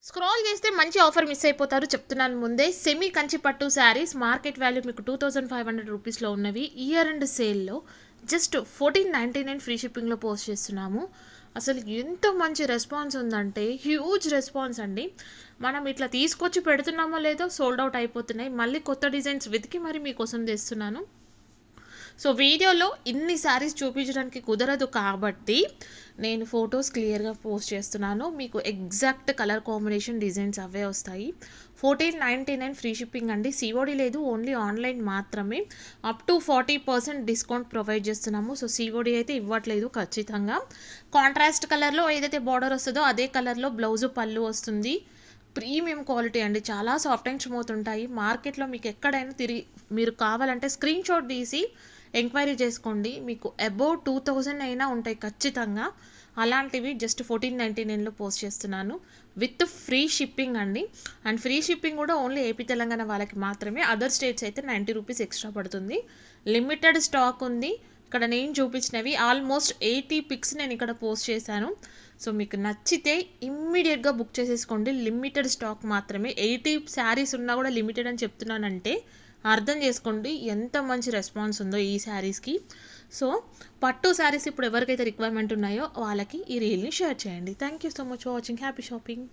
Scroll చేస్తే మంచి offer miss అయిపోతారు చెప్తున్నాను ముందే. సెమీ కంచి పట్టు శారీస్ మార్కెట్ వాల్యూ మీకు 2500 రూపీస్లో ఉన్నవి ఇయర్ అండ్ సేల్లో జస్ట్ 1499 ఫ్రీ షిప్పింగ్లో పోస్ట్ చేస్తున్నాము. అసలు ఎంత మంచి రెస్పాన్స్ ఉందంటే హ్యూజ్ రెస్పాన్స్ అండి. మనం ఇట్లా తీసుకొచ్చి పెడుతున్నామో లేదో సోల్డ్ అవుట్ అయిపోతున్నాయి. మళ్ళీ కొత్త డిజైన్స్ వెతికి మరి మీకోసం తెస్తున్నాను. సో వీడియోలో ఇన్ని శారీస్ చూపించడానికి కుదరదు కాబట్టి నేను ఫొటోస్ క్లియర్గా పోస్ట్ చేస్తున్నాను. మీకు ఎగ్జాక్ట్ కలర్ కాంబినేషన్ డిజైన్స్ అవే వస్తాయి. 1499 ఫ్రీ షిప్పింగ్ అండి. సిఓడి లేదు, ఓన్లీ ఆన్లైన్ మాత్రమే. అప్ టు 40% డిస్కౌంట్ ప్రొవైడ్ చేస్తున్నాము. సో సిఓడి అయితే ఇవ్వట్లేదు ఖచ్చితంగా. కాంట్రాస్ట్ కలర్లో ఏదైతే బార్డర్ వస్తుందో అదే కలర్లో బ్లౌజు పళ్ళు వస్తుంది. ప్రీమియం క్వాలిటీ అండి, చాలా సాఫ్ట్ అండ్ స్మూత్ ఉంటాయి. మార్కెట్లో మీకు ఎక్కడైనా మీరు కావాలంటే స్క్రీన్ షాట్ తీసి ఎంక్వైరీ చేసుకోండి. మీకు అబౌవ్ 2000 అయినా ఉంటాయి ఖచ్చితంగా. అలాంటివి జస్ట్ 1499లో పోస్ట్ చేస్తున్నాను విత్ ఫ్రీ షిప్పింగ్ అండి. అండ్ ఫ్రీ షిప్పింగ్ కూడా ఓన్లీ ఏపీ తెలంగాణ వాళ్ళకి మాత్రమే. అదర్ స్టేట్స్ అయితే 90 రూపీస్ ఎక్స్ట్రా పడుతుంది. లిమిటెడ్ స్టాక్ ఉంది. ఇక్కడ నేను చూపించినవి ఆల్మోస్ట్ 80 పిక్స్ నేను ఇక్కడ పోస్ట్ చేశాను. సో మీకు నచ్చితే ఇమ్మీడియట్గా బుక్ చేసేసుకోండి. లిమిటెడ్ స్టాక్ మాత్రమే. 80 శారీస్ ఉన్నా కూడా లిమిటెడ్ అని చెప్తున్నానంటే అర్థం చేసుకోండి ఎంత మంచి రెస్పాన్స్ ఉందో ఈ శారీస్కి. సో పట్టు శారీస్ ఇప్పుడు ఎవరికైతే రిక్వైర్మెంట్ ఉన్నాయో వాళ్ళకి ఈ రీల్ని షేర్ చేయండి. Thank you so much for watching. Happy shopping.